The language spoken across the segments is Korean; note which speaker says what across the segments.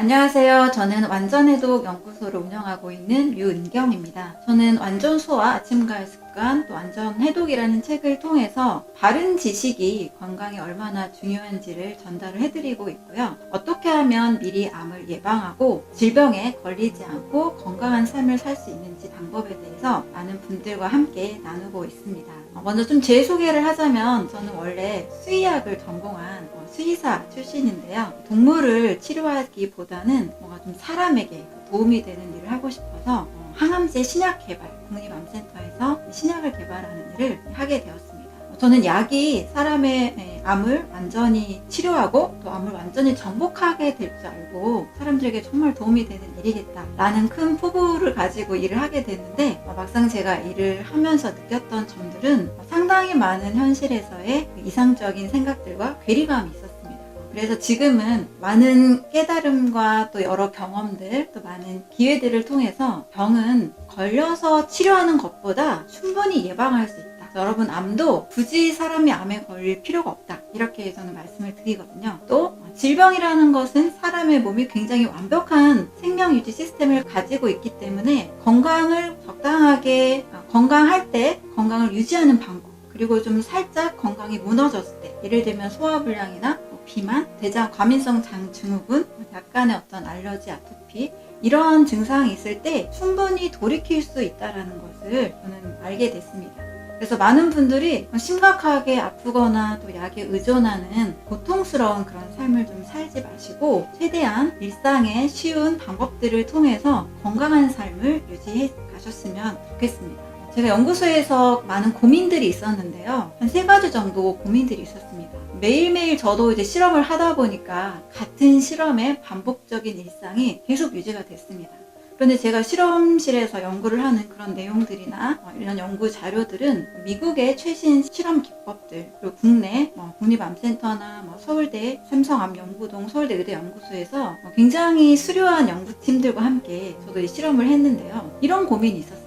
Speaker 1: 안녕하세요. 저는 완전해독 연구소를 운영하고 있는 류은경입니다. 저는 완전소와 아침과의 습관, 또 완전해독이라는 책을 통해서 바른 지식이 건강에 얼마나 중요한지를 전달을 해드리고 있고요. 어떻게 하면 미리 암을 예방하고 질병에 걸리지 않고 건강한 삶을 살 수 있는지 방법에 대해서 많은 분들과 함께 나누고 있습니다. 먼저 좀 제 소개를 하자면 저는 원래 수의학을 전공한 수의사 출신인데요. 동물을 치료하기보다는 뭔가 좀 사람에게 도움이 되는 일을 하고 싶어서 항암제 신약 개발, 국립암센터에서 신약을 개발하는 일을 하게 되었습니다. 저는 약이 사람의 암을 완전히 치료하고 또 암을 완전히 정복하게 될 줄 알고 사람들에게 정말 도움이 되는 일이겠다라는 큰 포부를 가지고 일을 하게 됐는데, 막상 제가 일을 하면서 느꼈던 점들은 상당히 많은 현실에서의 이상적인 생각들과 괴리감이 있었습니다. 그래서 지금은 많은 깨달음과 또 여러 경험들, 또 많은 기회들을 통해서 병은 걸려서 치료하는 것보다 충분히 예방할 수 있다. 여러분, 암도 굳이 사람이 암에 걸릴 필요가 없다. 이렇게 저는 말씀을 드리거든요. 또 질병이라는 것은 사람의 몸이 굉장히 완벽한 생명유지 시스템을 가지고 있기 때문에 건강을 적당하게, 건강할 때 건강을 유지하는 방법, 그리고 좀 살짝 건강이 무너졌을 때, 예를 들면 소화불량이나 비만, 대장 과민성 장 증후군, 약간의 어떤 알러지, 아토피, 이러한 증상이 있을 때 충분히 돌이킬 수 있다는 것을 저는 알게 됐습니다. 그래서 많은 분들이 심각하게 아프거나 또 약에 의존하는 고통스러운 그런 삶을 좀 살지 마시고 최대한 일상의 쉬운 방법들을 통해서 건강한 삶을 유지해 가셨으면 좋겠습니다. 제가 연구소에서 많은 고민들이 있었는데요. 한 3가지 정도 고민들이 있었습니다. 매일매일 저도 이제 실험을 하다 보니까 같은 실험의 반복적인 일상이 계속 유지가 됐습니다. 그런데 제가 실험실에서 연구를 하는 그런 내용들이나 이런 연구 자료들은 미국의 최신 실험 기법들, 그리고 국내 국립암센터나 서울대 삼성암연구동 서울대 의대연구소에서 굉장히 수려한 연구팀들과 함께 저도 이 실험을 했는데요. 이런 고민이 있었어요.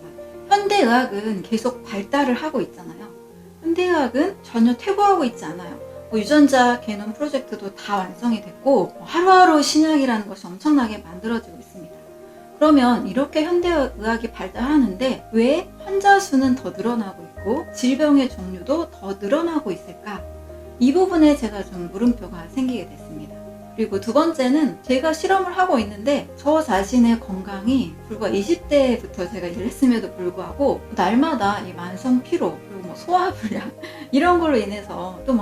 Speaker 1: 현대의학은 계속 발달을 하고 있잖아요. 현대의학은 전혀 퇴보하고 있지 않아요. 유전자 게놈 프로젝트도 다 완성이 됐고 하루하루 신약이라는 것이 엄청나게 만들어지고 있습니다. 그러면 이렇게 현대의학이 발달하는데 왜 환자 수는 더 늘어나고 있고 질병의 종류도 더 늘어나고 있을까? 이 부분에 제가 좀 물음표가 생기게 됐습니다. 그리고 2번째는 제가 실험을 하고 있는데 저 자신의 건강이 불과 20대부터 제가 일을 했음에도 불구하고 날마다 이 만성 피로, 그리고 소화불량 이런 걸로 인해서 또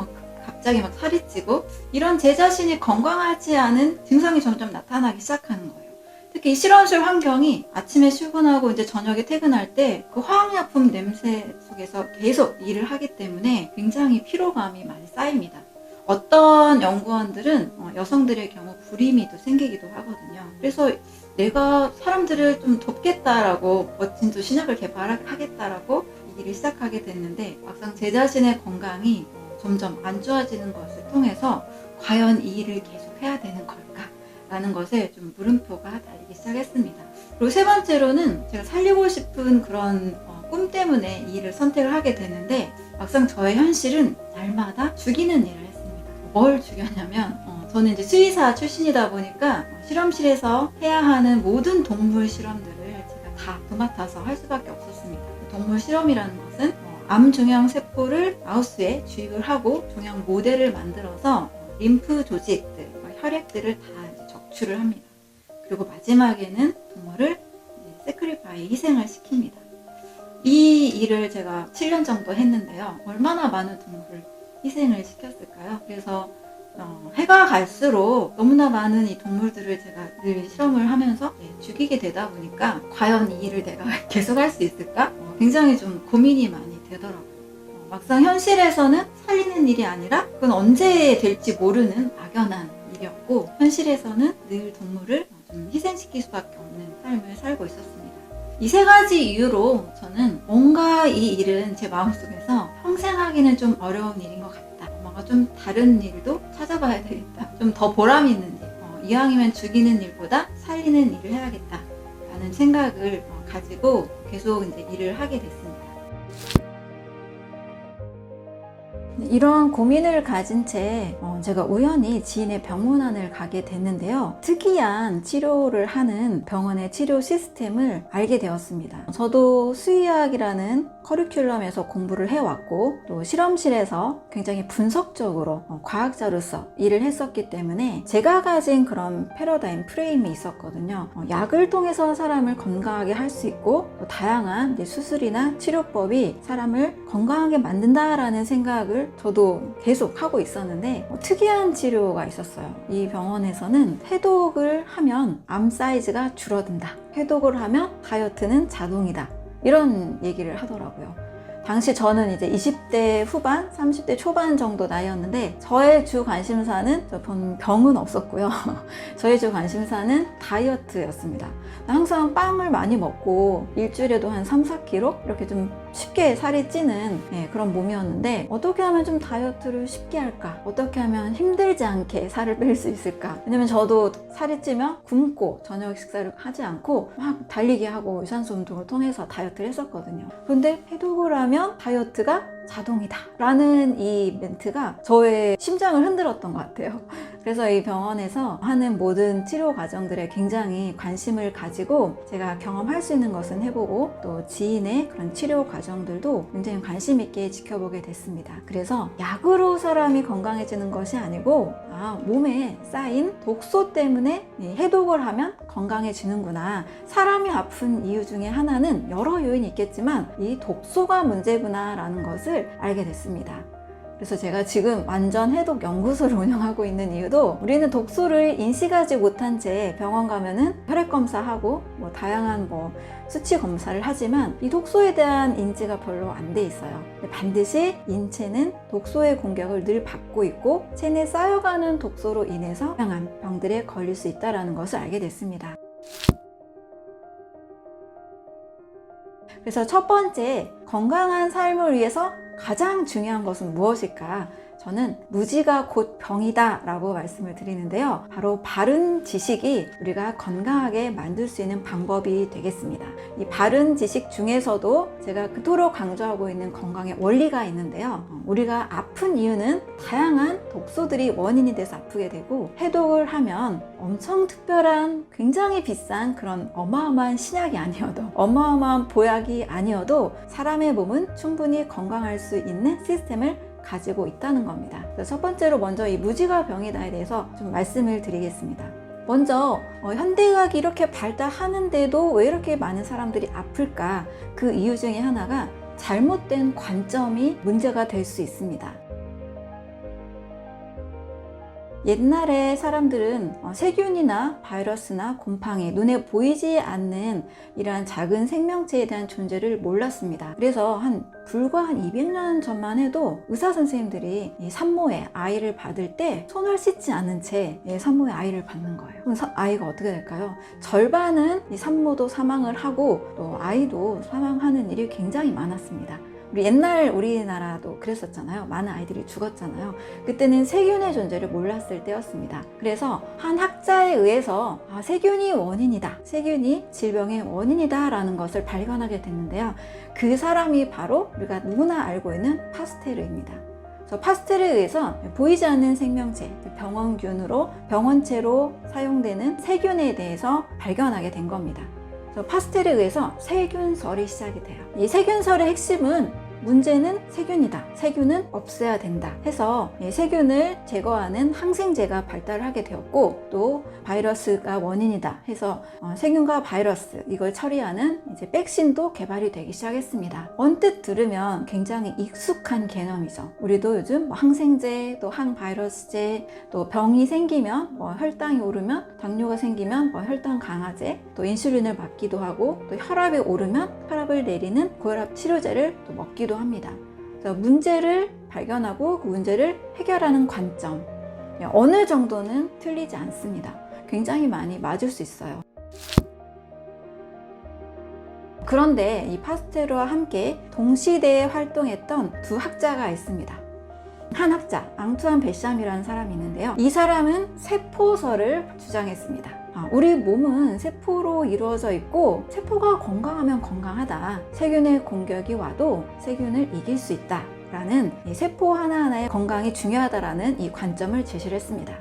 Speaker 1: 갑자기 살이 찌고 이런 제 자신이 건강하지 않은 증상이 점점 나타나기 시작하는 거예요. 특히 이 실험실 환경이 아침에 출근하고 이제 저녁에 퇴근할 때 그 화학약품 냄새 속에서 계속 일을 하기 때문에 굉장히 피로감이 많이 쌓입니다. 어떤 연구원들은 여성들의 경우 불임이 또 생기기도 하거든요. 그래서 내가 사람들을 좀 돕겠다라고 멋진 또 신약을 개발하겠다라고 이 일을 시작하게 됐는데 막상 제 자신의 건강이 점점 안 좋아지는 것을 통해서 과연 이 일을 계속 해야 되는 걸까? 라는 것에 좀 물음표가 달리기 시작했습니다. 그리고 3번째로는 제가 살리고 싶은 그런 꿈 때문에 이 일을 선택을 하게 됐는데 막상 저의 현실은 날마다 죽이는 일을 했습니다. 뭘 죽였냐면 저는 이제 수의사 출신이다 보니까 실험실에서 해야 하는 모든 동물 실험들을 제가 다 도맡아서 할 수밖에 없었습니다. 동물 실험이라는 것은 암 종양 세포를 마우스에 주입을 하고 종양 모델을 만들어서 림프 조직들, 혈액들을 다 이제 적출을 합니다. 그리고 마지막에는 동물을 세크리파이 희생을 시킵니다. 이 일을 제가 7년 정도 했는데요. 얼마나 많은 동물을 희생을 시켰을까요? 그래서 해가 갈수록 너무나 많은 이 동물들을 제가 늘 실험을 하면서 죽이게 되다 보니까 과연 이 일을 내가 계속 할 수 있을까? 굉장히 좀 고민이 많이 되더라고요. 막상 현실에서는 살리는 일이 아니라 그건 언제 될지 모르는 막연한 일이었고 현실에서는 늘 동물을 좀 희생시킬 수밖에 없는 삶을 살고 있었습니다. 이 3가지 이유로 저는 뭔가 이 일은 제 마음속에서 평생 하기는 좀 어려운 일인 것 같다. 뭔가 좀 다른 일도 찾아봐야 되겠다. 좀 더 보람 있는 일. 이왕이면 죽이는 일보다 살리는 일을 해야겠다. 라는 생각을 가지고 계속 이제 일을 하게 됐습니다. 이러한 고민을 가진 채 제가 우연히 지인의 병문안을 가게 됐는데요. 특이한 치료를 하는 병원의 치료 시스템을 알게 되었습니다. 저도 수의학이라는 커리큘럼에서 공부를 해왔고 또 실험실에서 굉장히 분석적으로 과학자로서 일을 했었기 때문에 제가 가진 그런 패러다임 프레임이 있었거든요. 약을 통해서 사람을 건강하게 할 수 있고 또 다양한 수술이나 치료법이 사람을 건강하게 만든다라는 생각을 저도 계속 하고 있었는데 특이한 치료가 있었어요. 이 병원에서는 해독을 하면 암 사이즈가 줄어든다. 해독을 하면 다이어트는 자동이다. 이런 얘기를 하더라고요. 당시 저는 이제 20대 후반, 30대 초반 정도 나이였는데 저의 주 관심사는 병은 없었고요. 저의 주 관심사는 다이어트였습니다. 항상 빵을 많이 먹고 일주일에도 한 3, 4kg 이렇게 좀 쉽게 살이 찌는 그런 몸이었는데 어떻게 하면 좀 다이어트를 쉽게 할까? 어떻게 하면 힘들지 않게 살을 뺄 수 있을까? 왜냐면 저도 살이 찌면 굶고 저녁 식사를 하지 않고 막 달리기 하고 유산소 운동을 통해서 다이어트를 했었거든요. 그런데 해독을 하면 다이어트가 자동이다 라는 이 멘트가 저의 심장을 흔들었던 것 같아요. 그래서 이 병원에서 하는 모든 치료 과정들에 굉장히 관심을 가지고 제가 경험할 수 있는 것은 해보고 또 지인의 그런 치료 과정들도 굉장히 관심 있게 지켜보게 됐습니다. 그래서 약으로 사람이 건강해지는 것이 아니고 몸에 쌓인 독소 때문에 해독을 하면 건강해지는구나. 사람이 아픈 이유 중에 하나는 여러 요인이 있겠지만 이 독소가 문제구나 라는 것을 알게 됐습니다. 그래서 제가 지금 완전 해독 연구소를 운영하고 있는 이유도 우리는 독소를 인식하지 못한 채 병원 가면은 혈액 검사하고 다양한 수치 검사를 하지만 이 독소에 대한 인지가 별로 안 돼 있어요. 반드시 인체는 독소의 공격을 늘 받고 있고 체내에 쌓여가는 독소로 인해서 다양한 병들에 걸릴 수 있다는 것을 알게 됐습니다. 그래서 첫 번째, 건강한 삶을 위해서 가장 중요한 것은 무엇일까? 저는 무지가 곧 병이다 라고 말씀을 드리는데요. 바로 바른 지식이 우리가 건강하게 만들 수 있는 방법이 되겠습니다. 이 바른 지식 중에서도 제가 그토록 강조하고 있는 건강의 원리가 있는데요. 우리가 아픈 이유는 다양한 독소들이 원인이 돼서 아프게 되고 해독을 하면 엄청 특별한 굉장히 비싼 그런 어마어마한 신약이 아니어도 어마어마한 보약이 아니어도 사람의 몸은 충분히 건강할 수 있는 시스템을 가지고 있다는 겁니다. 첫 번째로 먼저 이 무지가 병이다에 대해서 좀 말씀을 드리겠습니다. 먼저 현대의학이 이렇게 발달하는데도 왜 이렇게 많은 사람들이 아플까? 그 이유 중에 하나가 잘못된 관점이 문제가 될 수 있습니다. 옛날에 사람들은 세균이나 바이러스나 곰팡이, 눈에 보이지 않는 이러한 작은 생명체에 대한 존재를 몰랐습니다. 그래서 불과 200년 전만 해도 의사 선생님들이 이 산모의 아이를 받을 때 손을 씻지 않은 채 산모의 아이를 받는 거예요. 그럼 아이가 어떻게 될까요? 절반은 이 산모도 사망을 하고 또 아이도 사망하는 일이 굉장히 많았습니다. 옛날 우리나라도 그랬었잖아요. 많은 아이들이 죽었잖아요. 그때는 세균의 존재를 몰랐을 때였습니다. 그래서 한 학자에 의해서 세균이 원인이다. 세균이 질병의 원인이다 라는 것을 발견하게 됐는데요. 그 사람이 바로 우리가 누구나 알고 있는 파스테르입니다. 파스텔에 의해서 보이지 않는 생명체, 병원균으로 병원체로 사용되는 세균에 대해서 발견하게 된 겁니다. 파스텔에 의해서 세균설이 시작이 돼요. 이 세균설의 핵심은 문제는 세균이다. 세균은 없애야 된다. 해서 세균을 제거하는 항생제가 발달을 하게 되었고 또 바이러스가 원인이다. 해서 세균과 바이러스 이걸 처리하는 이제 백신도 개발이 되기 시작했습니다. 언뜻 들으면 굉장히 익숙한 개념이죠. 우리도 요즘 항생제, 또 항바이러스제, 또 병이 생기면 혈당이 오르면 당뇨가 생기면 혈당 강화제, 또 인슐린을 맞기도 하고 또 혈압이 오르면 혈압을 내리는 고혈압 치료제를 또 먹기도 합니다. 그래서 문제를 발견하고 그 문제를 해결하는 관점 어느 정도는 틀리지 않습니다. 굉장히 많이 맞을 수 있어요. 그런데 이 파스테르와 함께 동시대에 활동했던 두 학자가 있습니다. 한 학자, 앙투안 베샴이라는 사람이 있는데요. 이 사람은 세포설을 주장했습니다. 우리 몸은 세포로 이루어져 있고 세포가 건강하면 건강하다. 세균의 공격이 와도 세균을 이길 수 있다 중요하다라는 이 세포 하나하나의 건강이 중요하다라는 이 관점을 제시를 했습니다.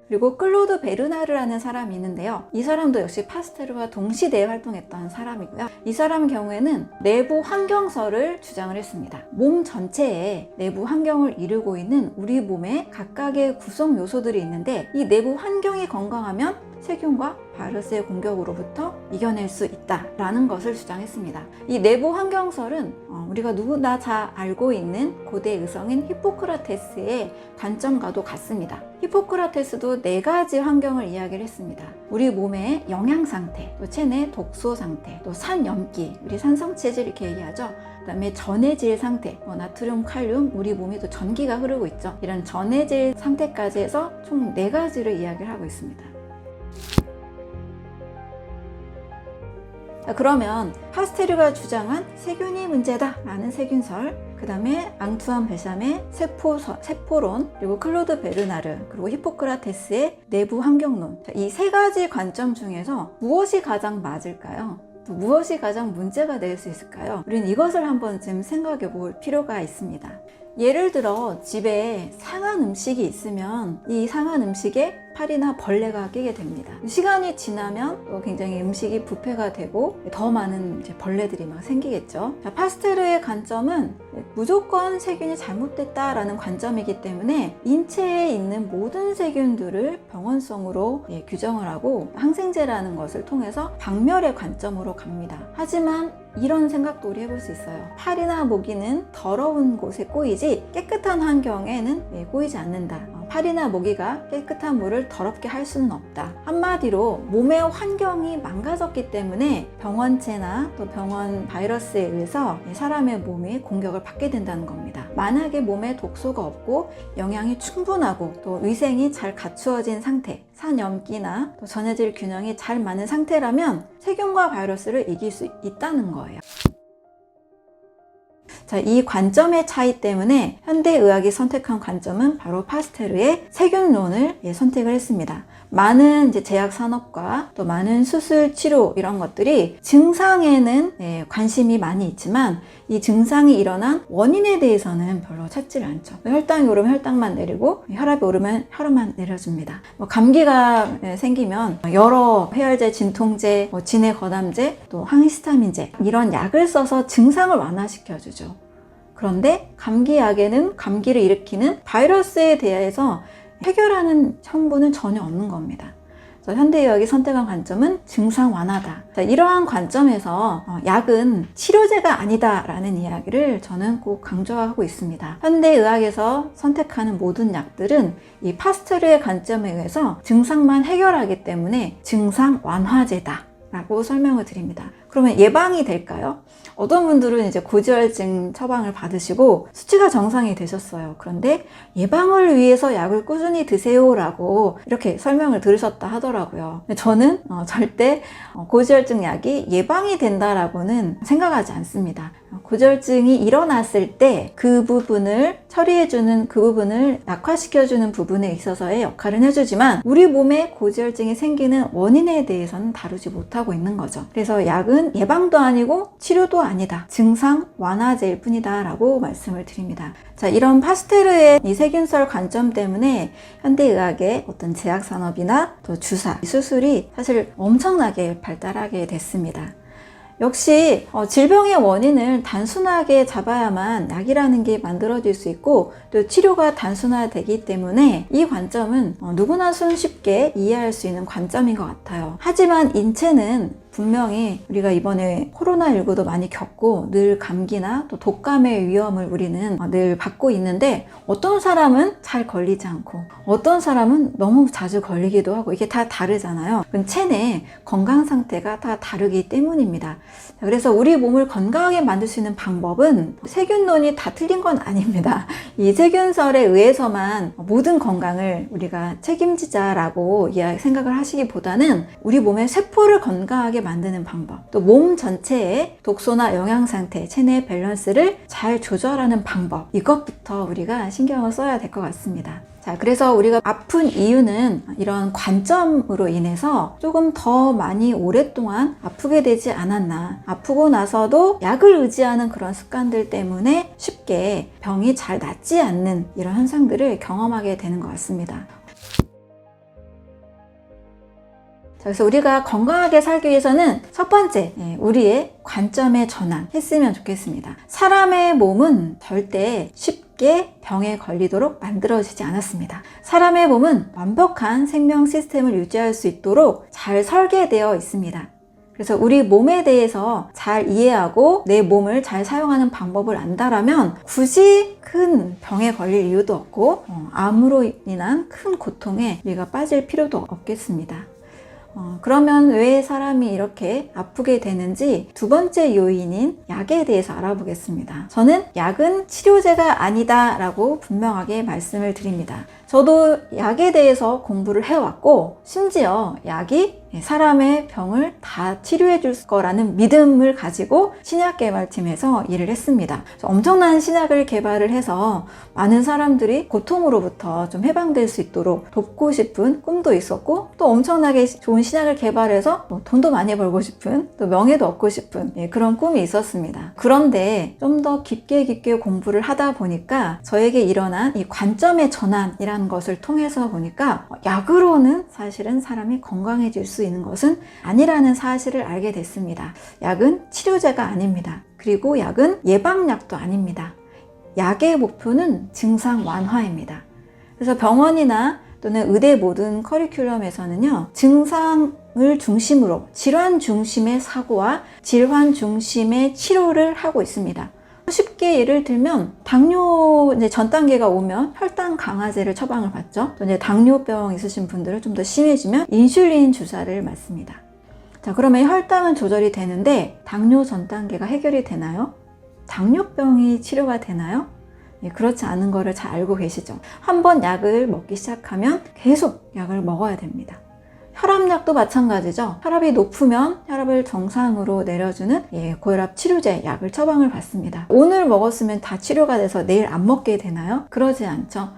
Speaker 1: 그리고 클로드 베르나르라는 사람이 있는데요. 이 사람도 역시 파스테르와 동시대에 활동했던 사람이고요. 이 사람 경우에는 내부 환경설을 주장을 했습니다. 몸 전체에 내부 환경을 이루고 있는 우리 몸에 각각의 구성 요소들이 있는데 이 내부 환경이 건강하면 세균과 바이러스의 공격으로부터 이겨낼 수 있다라는 것을 주장했습니다. 이 내부 환경설은 우리가 누구나 잘 알고 있는 고대 의성인 히포크라테스의 관점과도 같습니다. 히포크라테스도 4가지 환경을 이야기를 했습니다. 우리 몸의 영양 상태, 또 체내 독소 상태, 또 산염기, 우리 산성체질 이렇게 얘기하죠. 그 다음에 전해질 상태, 나트륨, 칼륨, 우리 몸에 또 전기가 흐르고 있죠. 이런 전해질 상태까지 해서 총 4가지를 이야기를 하고 있습니다. 그러면 파스테르가 주장한 세균이 문제다 라는 세균설, 그 다음에 앙투안 베샴의 세포론, 그리고 클로드 베르나르, 그리고 히포크라테스의 내부 환경론, 이 3가지 관점 중에서 무엇이 가장 맞을까요? 또 무엇이 가장 문제가 될 수 있을까요? 우리는 이것을 한번 좀 생각해 볼 필요가 있습니다. 예를 들어 집에 상한 음식이 있으면 이 상한 음식에 파리나 벌레가 끼게 됩니다. 시간이 지나면 또 굉장히 음식이 부패가 되고 더 많은 벌레들이 막 생기겠죠. 자, 파스테르의 관점은 무조건 세균이 잘못됐다라는 관점이기 때문에 인체에 있는 모든 세균들을 병원성으로 규정을 하고 항생제라는 것을 통해서 박멸의 관점으로 갑니다. 하지만 이런 생각도 우리 해볼 수 있어요. 파리나 모기는 더러운 곳에 꼬이지 깨끗한 환경에는 꼬이지 않는다. 파리나 모기가 깨끗한 물을 더럽게 할 수는 없다. 한마디로 몸의 환경이 망가졌기 때문에 병원체나 또 병원 바이러스에 의해서 사람의 몸이 공격을 받게 된다는 겁니다. 만약에 몸에 독소가 없고 영양이 충분하고 또 위생이 잘 갖추어진 상태, 산염기나 또 전해질 균형이 잘 맞는 상태라면 세균과 바이러스를 이길 수 있다는 거예요. 자, 이 관점의 차이 때문에 현대의학이 선택한 관점은 바로 파스테르의 세균론을 선택을 했습니다. 많은 제약 산업과 또 많은 수술, 치료 이런 것들이 증상에는 관심이 많이 있지만 이 증상이 일어난 원인에 대해서는 별로 찾지를 않죠. 혈당이 오르면 혈당만 내리고 혈압이 오르면 혈압만 내려줍니다. 감기가 생기면 여러 해열제, 진통제, 진해거담제, 또 항히스타민제 이런 약을 써서 증상을 완화시켜주죠. 그런데 감기약에는 감기를 일으키는 바이러스에 대해서 해결하는 성분은 전혀 없는 겁니다. 현대의학이 선택한 관점은 증상 완화다. 자, 이러한 관점에서 약은 치료제가 아니다라는 이야기를 저는 꼭 강조하고 있습니다. 현대의학에서 선택하는 모든 약들은 이 파스테르의 관점에 의해서 증상만 해결하기 때문에 증상 완화제다 라고 설명을 드립니다. 그러면 예방이 될까요? 어떤 분들은 이제 고지혈증 처방을 받으시고 수치가 정상이 되셨어요. 그런데 예방을 위해서 약을 꾸준히 드세요라고 이렇게 설명을 들으셨다 하더라고요. 근데 저는 절대 고지혈증 약이 예방이 된다라고는 생각하지 않습니다. 고지혈증이 일어났을 때 그 부분을 처리해주는, 그 부분을 낙화시켜주는 부분에 있어서의 역할은 해주지만 우리 몸에 고지혈증이 생기는 원인에 대해서는 다루지 못하고 있는 거죠. 그래서 약은 예방도 아니고 치료도 아니다. 증상 완화제일 뿐이다 라고 말씀을 드립니다. 자, 이런 파스테르의 이 세균설 관점 때문에 현대의학의 어떤 제약산업이나 또 주사, 수술이 사실 엄청나게 발달하게 됐습니다. 역시 질병의 원인을 단순하게 잡아야만 약이라는 게 만들어질 수 있고 또 치료가 단순화되기 때문에 이 관점은 누구나 손쉽게 이해할 수 있는 관점인 것 같아요. 하지만 인체는 분명히 우리가 이번에 코로나19도 많이 겪고 늘 감기나 또 독감의 위험을 우리는 늘 받고 있는데 어떤 사람은 잘 걸리지 않고 어떤 사람은 너무 자주 걸리기도 하고 이게 다 다르잖아요. 체내 건강 상태가 다 다르기 때문입니다. 그래서 우리 몸을 건강하게 만들 수 있는 방법은 세균론이 다 틀린 건 아닙니다. 이 세균설에 의해서만 모든 건강을 우리가 책임지자라고 생각을 하시기보다는 우리 몸의 세포를 건강하게 만드는 방법, 또 몸 전체의 독소나 영양 상태, 체내 밸런스를 잘 조절하는 방법, 이것부터 우리가 신경을 써야 될 것 같습니다. 자, 자, 그래서 우리가 아픈 이유는 이런 관점으로 인해서 조금 더 많이 오랫동안 아프게 되지 않았나. 아프고 나서도 약을 의지하는 그런 습관들 때문에 쉽게 병이 잘 낫지 않는 이런 현상들을 경험하게 되는 것 같습니다. 자, 그래서 우리가 건강하게 살기 위해서는 첫 번째, 우리의 관점의 전환 했으면 좋겠습니다. 사람의 몸은 절대 쉽게 병에 걸리도록 만들어지지 않았습니다. 사람의 몸은 완벽한 생명 시스템을 유지할 수 있도록 잘 설계되어 있습니다. 그래서 우리 몸에 대해서 잘 이해하고 내 몸을 잘 사용하는 방법을 안다라면 굳이 큰 병에 걸릴 이유도 없고 암으로 인한 큰 고통에 우리가 빠질 필요도 없겠습니다. 그러면 왜 사람이 이렇게 아프게 되는지 두 번째 요인인 약에 대해서 알아보겠습니다. 저는 약은 치료제가 아니다 라고 분명하게 말씀을 드립니다. 저도 약에 대해서 공부를 해왔고 심지어 약이 사람의 병을 다 치료해 줄 거라는 믿음을 가지고 신약개발팀에서 일을 했습니다. 엄청난 신약을 개발을 해서 많은 사람들이 고통으로부터 좀 해방될 수 있도록 돕고 싶은 꿈도 있었고 또 엄청나게 좋은 신약을 개발해서 돈도 많이 벌고 싶은 또 명예도 얻고 싶은 그런 꿈이 있었습니다. 그런데 좀 더 깊게 공부를 하다 보니까 저에게 일어난 이 관점의 전환이라는 것을 통해서 보니까 약으로는 사실은 사람이 건강해질 수 있는 것은 아니라는 사실을 알게 됐습니다. 약은 치료제가 아닙니다. 그리고 약은 예방약도 아닙니다. 약의 목표는 증상 완화입니다. 그래서 병원이나 또는 의대 모든 커리큘럼에서는요, 증상을 중심으로 질환 중심의 사고와 질환 중심의 치료를 하고 있습니다. 쉽게 예를 들면 당뇨 전 단계가 오면 혈당 강화제를 처방을 받죠. 또 이제 당뇨병 있으신 분들은 좀 더 심해지면 인슐린 주사를 맞습니다. 자, 그러면 혈당은 조절이 되는데 당뇨 전 단계가 해결이 되나요? 당뇨병이 치료가 되나요? 그렇지 않은 거를 잘 알고 계시죠. 한번 약을 먹기 시작하면 계속 약을 먹어야 됩니다. 혈압약도 마찬가지죠. 혈압이 높으면 혈압을 정상으로 내려주는 고혈압 치료제 약을 처방을 받습니다. 오늘 먹었으면 다 치료가 돼서 내일 안 먹게 되나요? 그러지 않죠.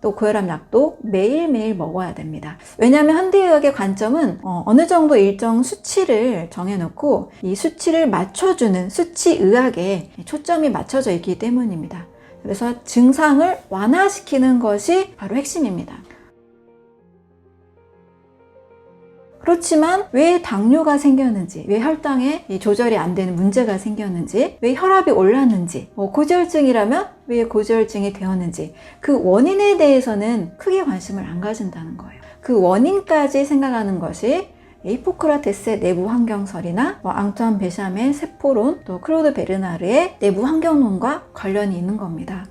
Speaker 1: 또 고혈압 약도 매일매일 먹어야 됩니다. 왜냐하면 현대의학의 관점은 어느 정도 일정 수치를 정해놓고 이 수치를 맞춰주는 수치의학에 초점이 맞춰져 있기 때문입니다. 그래서 증상을 완화시키는 것이 바로 핵심입니다. 그렇지만 왜 당뇨가 생겼는지, 왜 혈당에 조절이 안 되는 문제가 생겼는지, 왜 혈압이 올랐는지, 고지혈증이라면 왜 고지혈증이 되었는지 그 원인에 대해서는 크게 관심을 안 가진다는 거예요. 그 원인까지 생각하는 것이 히포크라테스의 내부 환경설이나 앙투안 베샴의 세포론, 또 클로드 베르나르의 내부 환경론과 관련이 있는 겁니다.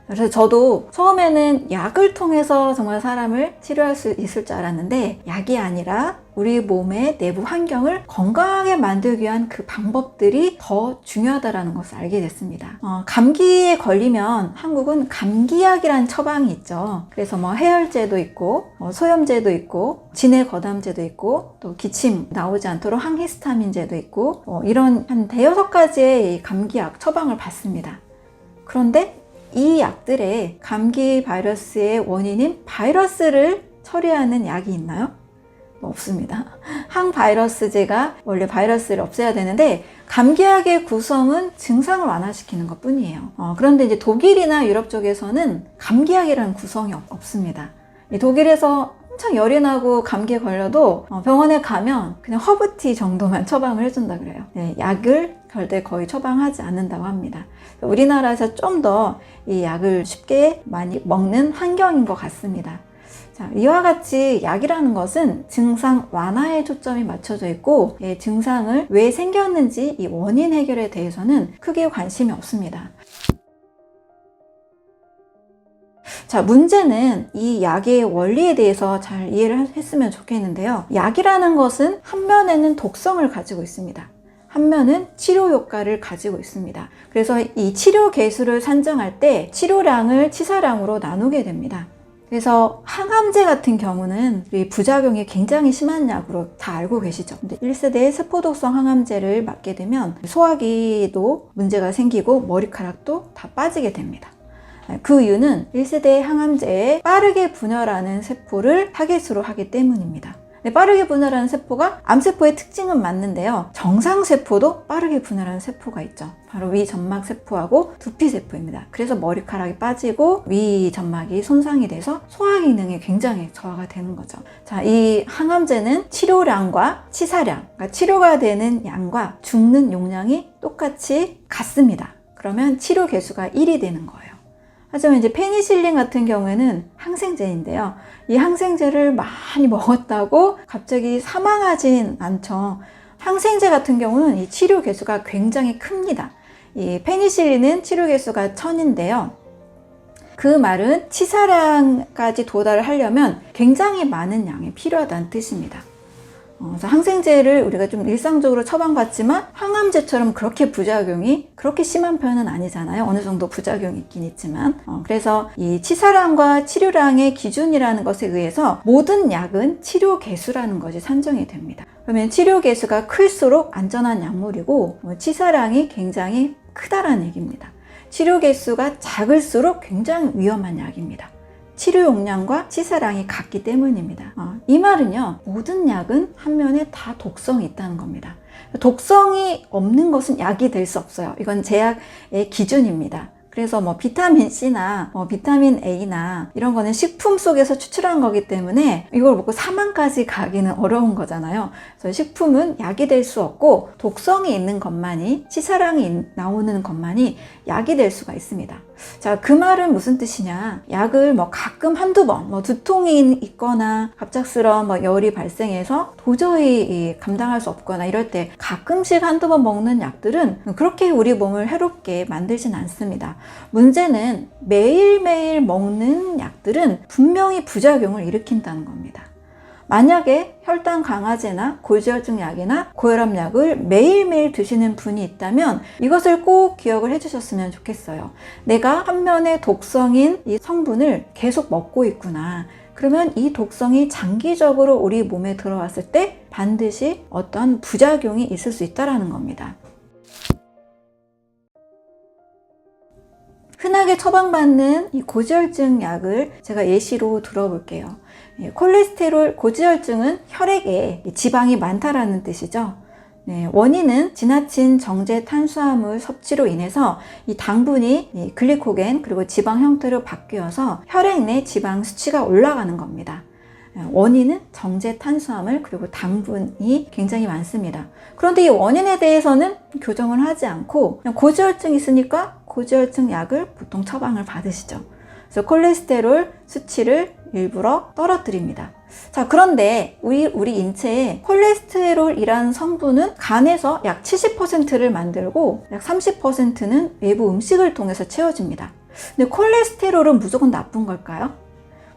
Speaker 1: 그래서 저도 처음에는 약을 통해서 정말 사람을 치료할 수 있을 줄 알았는데 약이 아니라 우리 몸의 내부 환경을 건강하게 만들기 위한 그 방법들이 더 중요하다는 것을 알게 됐습니다. 감기에 걸리면 한국은 감기약이라는 처방이 있죠. 그래서 해열제도 있고 소염제도 있고 진해거담제도 있고 또 기침 나오지 않도록 항히스타민제도 있고 이런 한 대여섯 가지의 감기약 처방을 받습니다. 그런데 이 약들에 감기 바이러스의 원인인 바이러스를 처리하는 약이 있나요? 없습니다. 항바이러스제가 원래 바이러스를 없애야 되는데 감기약의 구성은 증상을 완화시키는 것 뿐이에요. 그런데 이제 독일이나 유럽 쪽에서는 감기약이라는 구성이 없습니다. 독일에서 엄청 열이 나고 감기에 걸려도 병원에 가면 그냥 허브티 정도만 처방을 해준다 그래요. 약을 절대 거의 처방하지 않는다고 합니다. 우리나라에서 좀 더 이 약을 쉽게 많이 먹는 환경인 것 같습니다. 자, 이와 같이 약이라는 것은 증상 완화에 초점이 맞춰져 있고 증상을 왜 생겼는지 이 원인 해결에 대해서는 크게 관심이 없습니다. 자, 문제는 이 약의 원리에 대해서 잘 이해를 했으면 좋겠는데요. 약이라는 것은 한 면에는 독성을 가지고 있습니다. 한 면은 치료 효과를 가지고 있습니다. 그래서 이 치료 개수를 산정할 때 치료량을 치사량으로 나누게 됩니다. 그래서 항암제 같은 경우는 부작용이 굉장히 심한 약으로 다 알고 계시죠. 근데 1세대 세포독성 항암제를 맞게 되면 소화기도 문제가 생기고 머리카락도 다 빠지게 됩니다. 그 이유는 1세대 항암제에 빠르게 분열하는 세포를 타겟으로 하기 때문입니다. 빠르게 분열하는 세포가 암세포의 특징은 맞는데요. 정상세포도 빠르게 분열하는 세포가 있죠. 바로 위점막세포하고 두피세포입니다. 그래서 머리카락이 빠지고 위점막이 손상이 돼서 소화기능이 굉장히 저하가 되는 거죠. 자, 이 항암제는 치료량과 치사량, 그러니까 치료가 되는 양과 죽는 용량이 똑같이 같습니다. 그러면 치료 개수가 1이 되는 거예요. 하지만 이제 페니실린 같은 경우에는 항생제인데요. 이 항생제를 많이 먹었다고 갑자기 사망하진 않죠. 항생제 같은 경우는 이 치료 개수가 굉장히 큽니다. 이 페니실린은 치료 개수가 1000인데요. 그 말은 치사량까지 도달을 하려면 굉장히 많은 양이 필요하다는 뜻입니다. 그래서 항생제를 우리가 좀 일상적으로 처방받지만 항암제처럼 그렇게 부작용이 그렇게 심한 편은 아니잖아요. 어느 정도 부작용이 있긴 있지만. 그래서 이 치사량과 치료량의 기준이라는 것에 의해서 모든 약은 치료 개수라는 것이 산정이 됩니다. 그러면 치료 개수가 클수록 안전한 약물이고 치사량이 굉장히 크다라는 얘기입니다. 치료 개수가 작을수록 굉장히 위험한 약입니다. 치료 용량과 치사량이 같기 때문입니다. 이 말은요, 모든 약은 한 면에 다 독성이 있다는 겁니다. 독성이 없는 것은 약이 될 수 없어요. 이건 제약의 기준입니다. 그래서 비타민 C나 비타민 A나 이런 거는 식품 속에서 추출한 거기 때문에 이걸 먹고 사망까지 가기는 어려운 거잖아요. 그래서 식품은 약이 될 수 없고 독성이 있는 것만이, 치사량이 나오는 것만이 약이 될 수가 있습니다. 자, 그 말은 무슨 뜻이냐? 약을 가끔 한두 번, 두통이 있거나 갑작스러운 열이 발생해서 도저히 감당할 수 없거나 이럴 때 가끔씩 한두 번 먹는 약들은 그렇게 우리 몸을 해롭게 만들진 않습니다. 문제는 매일매일 먹는 약들은 분명히 부작용을 일으킨다는 겁니다. 만약에 혈당 강화제나 고지혈증 약이나 고혈압 약을 매일매일 드시는 분이 있다면 이것을 꼭 기억을 해주셨으면 좋겠어요. 내가 한 면의 독성인 이 성분을 계속 먹고 있구나. 그러면 이 독성이 장기적으로 우리 몸에 들어왔을 때 반드시 어떤 부작용이 있을 수 있다는 겁니다. 흔하게 처방받는 이 고지혈증 약을 제가 예시로 들어볼게요. 콜레스테롤, 고지혈증은 혈액에 지방이 많다라는 뜻이죠. 원인은 지나친 정제 탄수화물 섭취로 인해서 이 당분이 글리코겐 그리고 지방 형태로 바뀌어서 혈액 내 지방 수치가 올라가는 겁니다. 원인은 정제 탄수화물 그리고 당분이 굉장히 많습니다. 그런데 이 원인에 대해서는 교정을 하지 않고 그냥 고지혈증이 있으니까 고지혈증 약을 보통 처방을 받으시죠. 그래서 콜레스테롤 수치를 일부러 떨어뜨립니다. 자, 그런데 우리 인체에 콜레스테롤이라는 성분은 간에서 약 70%를 만들고 약 30%는 외부 음식을 통해서 채워집니다. 근데 콜레스테롤은 무조건 나쁜 걸까요?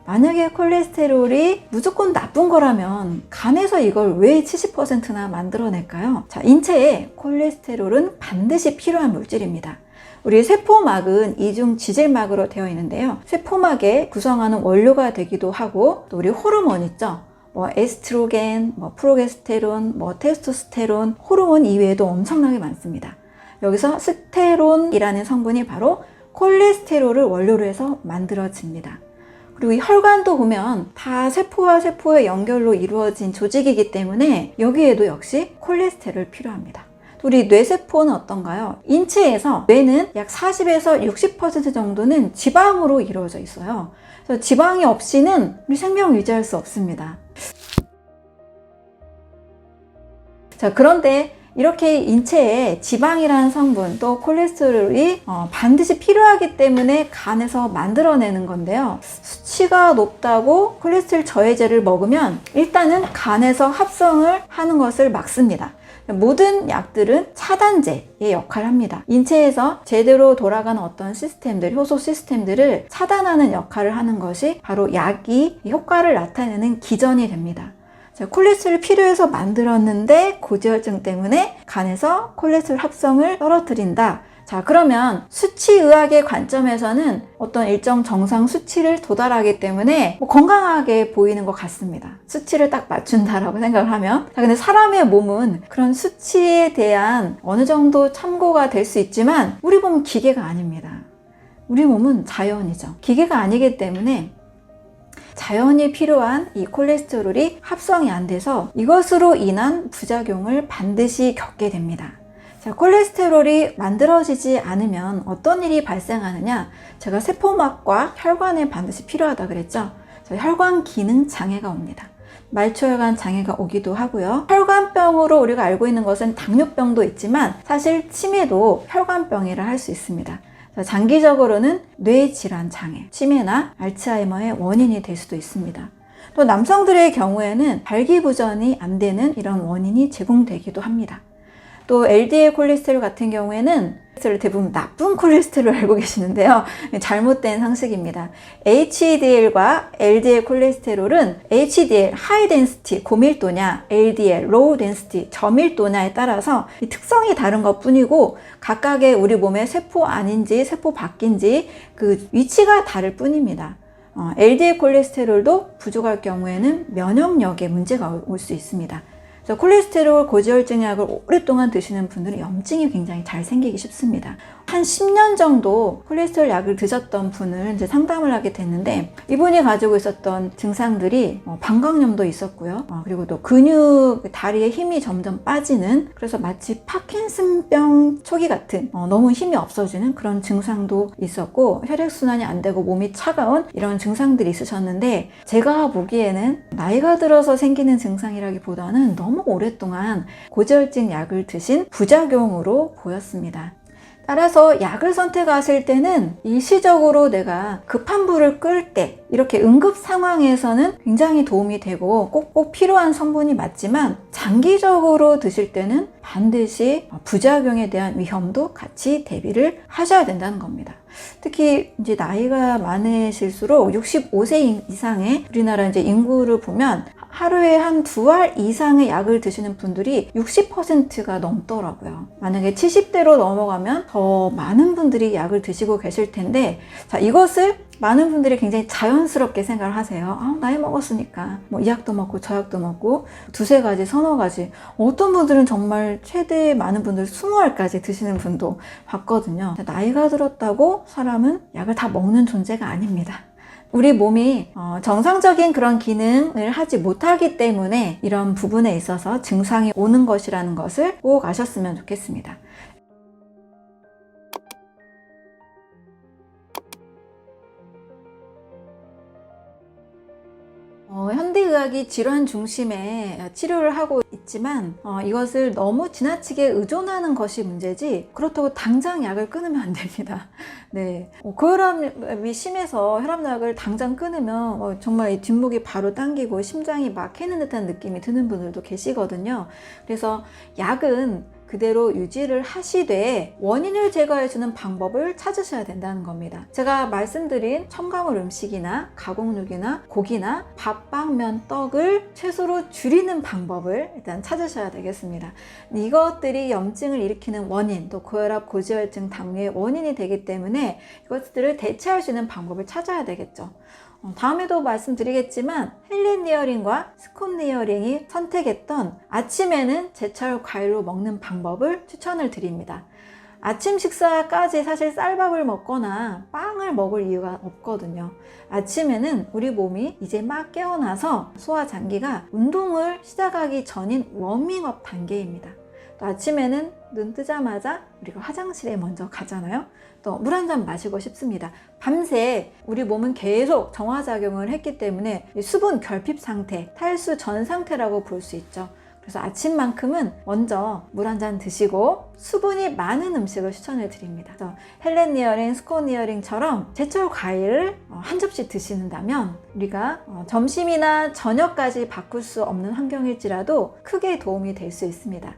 Speaker 1: 만약에 콜레스테롤이 무조건 나쁜 거라면 간에서 이걸 왜 70%나 만들어낼까요? 자, 인체에 콜레스테롤은 반드시 필요한 물질입니다. 우리 세포막은 이중 지질막으로 되어 있는데요. 세포막에 구성하는 원료가 되기도 하고 또 우리 호르몬 있죠. 에스트로겐, 프로게스테론, 테스토스테론, 호르몬 이외에도 엄청나게 많습니다. 여기서 스테론이라는 성분이 바로 콜레스테롤을 원료로 해서 만들어집니다. 그리고 이 혈관도 보면 다 세포와 세포의 연결로 이루어진 조직이기 때문에 여기에도 역시 콜레스테롤 필요합니다. 우리 뇌세포는 어떤가요? 인체에서 뇌는 약 40에서 60% 정도는 지방으로 이루어져 있어요. 그래서 지방이 없이는 우리 생명 유지할 수 없습니다. 자, 그런데 이렇게 인체에 지방이라는 성분 또 콜레스테롤이 반드시 필요하기 때문에 간에서 만들어내는 건데요. 수치가 높다고 콜레스테롤 저해제를 먹으면 일단은 간에서 합성을 하는 것을 막습니다. 모든 약들은 차단제의 역할을 합니다. 인체에서 제대로 돌아가는 어떤 시스템들, 효소 시스템들을 차단하는 역할을 하는 것이 바로 약이 효과를 나타내는 기전이 됩니다. 콜레스테롤이 필요해서 만들었는데 고지혈증 때문에 간에서 콜레스테롤 합성을 떨어뜨린다. 자, 그러면 수치의학의 관점에서는 어떤 일정 정상 수치를 도달하기 때문에 건강하게 보이는 것 같습니다. 수치를 딱 맞춘다라고 생각을 하면. 자, 근데 사람의 몸은 그런 수치에 대한 어느 정도 참고가 될 수 있지만 우리 몸은 기계가 아닙니다. 우리 몸은 자연이죠. 기계가 아니기 때문에 자연이 필요한 이 콜레스테롤이 합성이 안 돼서 이것으로 인한 부작용을 반드시 겪게 됩니다. 자, 콜레스테롤이 만들어지지 않으면 어떤 일이 발생하느냐? 제가 세포막과 혈관에 반드시 필요하다 그랬죠? 혈관 기능 장애가 옵니다. 말초혈관 장애가 오기도 하고요. 혈관병으로 우리가 알고 있는 것은 당뇨병도 있지만 사실 치매도 혈관병이라 할 수 있습니다. 장기적으로는 뇌질환 장애, 치매나 알츠하이머의 원인이 될 수도 있습니다. 또 남성들의 경우에는 발기부전이 안 되는 이런 원인이 제공되기도 합니다. 또 LDL 콜레스테롤 같은 경우에는 대부분 나쁜 콜레스테롤을 알고 계시는데요. 잘못된 상식입니다. HDL과 LDL 콜레스테롤은 HDL 하이 덴시티 고밀도냐, LDL 로우 덴시티 저밀도냐에 따라서 이 특성이 다른 것 뿐이고 각각의 우리 몸의 세포 안인지 세포 밖인지 그 위치가 다를 뿐입니다. LDL 콜레스테롤도 부족할 경우에는 면역력에 문제가 올 수 있습니다. 콜레스테롤 고지혈증 약을 오랫동안 드시는 분들은 염증이 굉장히 잘 생기기 쉽습니다. 한 10년 정도 콜레스테롤 약을 드셨던 분을 이제 상담을 하게 됐는데 이분이 가지고 있었던 증상들이 방광염도 있었고요. 그리고 또 근육, 다리에 힘이 점점 빠지는, 그래서 마치 파킨슨병 초기 같은 너무 힘이 없어지는 그런 증상도 있었고 혈액순환이 안 되고 몸이 차가운 이런 증상들이 있으셨는데 제가 보기에는 나이가 들어서 생기는 증상이라기보다는 너무 오랫동안 고지혈증 약을 드신 부작용으로 보였습니다. 따라서 약을 선택하실 때는 일시적으로 내가 급한 불을 끌 때 이렇게 응급 상황에서는 굉장히 도움이 되고 꼭꼭 필요한 성분이 맞지만 장기적으로 드실 때는 반드시 부작용에 대한 위험도 같이 대비를 하셔야 된다는 겁니다. 특히 이제 나이가 많으실수록 65세 이상의 우리나라 이제 인구를 보면 하루에 한 2알 이상의 약을 드시는 분들이 60%가 넘더라고요. 만약에 70대로 넘어가면 더 많은 분들이 약을 드시고 계실 텐데, 자, 이것을 많은 분들이 굉장히 자연스럽게 생각을 하세요. 나이 먹었으니까 뭐 이 약도 먹고 저 약도 먹고 두세 가지 서너 가지, 어떤 분들은 정말 최대 많은 분들 20알까지 드시는 분도 봤거든요. 나이가 들었다고 사람은 약을 다 먹는 존재가 아닙니다. 우리 몸이 정상적인 그런 기능을 하지 못하기 때문에 이런 부분에 있어서 증상이 오는 것이라는 것을 꼭 아셨으면 좋겠습니다. 현대의학이 질환 중심의 치료를 하고 있지만 이것을 너무 지나치게 의존하는 것이 문제지 그렇다고 당장 약을 끊으면 안 됩니다. 네, 고혈압이 심해서 혈압약을 당장 끊으면 정말 이 뒷목이 바로 당기고 심장이 막히는 듯한 느낌이 드는 분들도 계시거든요. 그래서 약은 그대로 유지를 하시되 원인을 제거해주는 방법을 찾으셔야 된다는 겁니다. 제가 말씀드린 첨가물 음식이나 가공육이나 고기나 밥, 빵, 면, 떡을 최소로 줄이는 방법을 일단 찾으셔야 되겠습니다. 이것들이 염증을 일으키는 원인, 또 고혈압, 고지혈증, 당뇨의 원인이 되기 때문에 이것들을 대체할 수 있는 방법을 찾아야 되겠죠. 다음에도 말씀드리겠지만 헬렌 니어링과 스콧 니어링이 선택했던 아침에는 제철 과일로 먹는 방법을 추천을 드립니다. 아침 식사까지 사실 쌀밥을 먹거나 빵을 먹을 이유가 없거든요. 아침에는 우리 몸이 이제 막 깨어나서 소화장기가 운동을 시작하기 전인 워밍업 단계입니다. 또 아침에는 눈 뜨자마자 우리가 화장실에 먼저 가잖아요. 또 물 한 잔 마시고 싶습니다. 밤새 우리 몸은 계속 정화작용을 했기 때문에 수분 결핍 상태, 탈수 전 상태라고 볼 수 있죠. 그래서 아침만큼은 먼저 물 한 잔 드시고 수분이 많은 음식을 추천해 드립니다. 헬렌 니어링, 스콧 니어링처럼 제철 과일을 한 접시 드시는다면 우리가 점심이나 저녁까지 바꿀 수 없는 환경일지라도 크게 도움이 될 수 있습니다.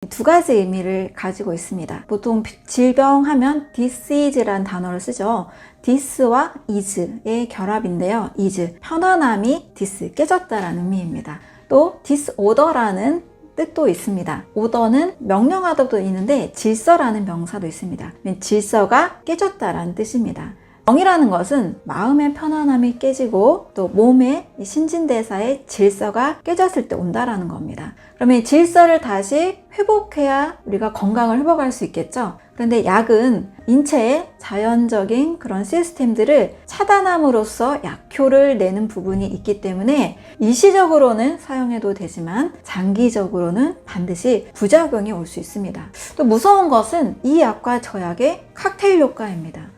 Speaker 1: 두 가지 의미를 가지고 있습니다. 보통 질병하면 disease란 단어를 쓰죠. dis와 is의 결합인데요. is, 편안함이 dis, 깨졌다라는 의미입니다. 또 disorder라는 뜻도 있습니다. order는 명령하다도 있는데 질서라는 명사도 있습니다. 질서가 깨졌다라는 뜻입니다. 병이라는 것은 마음의 편안함이 깨지고 또 몸의 신진대사의 질서가 깨졌을 때 온다라는 겁니다. 그러면 이 질서를 다시 회복해야 우리가 건강을 회복할 수 있겠죠. 그런데 약은 인체의 자연적인 그런 시스템들을 차단함으로써 약효를 내는 부분이 있기 때문에 일시적으로는 사용해도 되지만 장기적으로는 반드시 부작용이 올 수 있습니다. 또 무서운 것은 이 약과 저 약의 칵테일 효과입니다.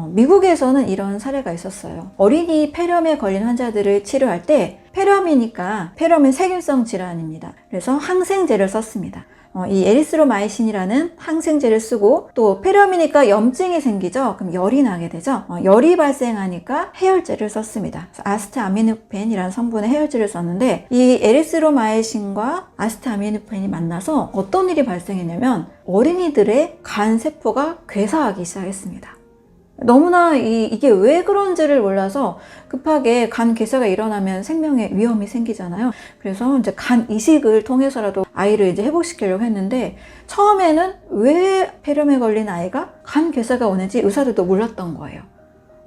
Speaker 1: 미국에서는 이런 사례가 있었어요. 어린이 폐렴에 걸린 환자들을 치료할 때 폐렴이니까 폐렴은 세균성 질환입니다. 그래서 항생제를 썼습니다. 이 에리스로마이신이라는 항생제를 쓰고 또 폐렴이니까 염증이 생기죠. 그럼 열이 나게 되죠. 열이 발생하니까 해열제를 썼습니다. 아스타아미노펜이라는 성분의 해열제를 썼는데 이 에리스로마이신과 아스타아미노펜이 만나서 어떤 일이 발생했냐면 어린이들의 간 세포가 괴사하기 시작했습니다. 너무나 이게 왜 그런지를 몰라서 급하게 간 괴사가 일어나면 생명에 위험이 생기잖아요. 그래서 이제 간 이식을 통해서라도 아이를 이제 회복시키려고 했는데 처음에는 왜 폐렴에 걸린 아이가 간 괴사가 오는지 의사들도 몰랐던 거예요.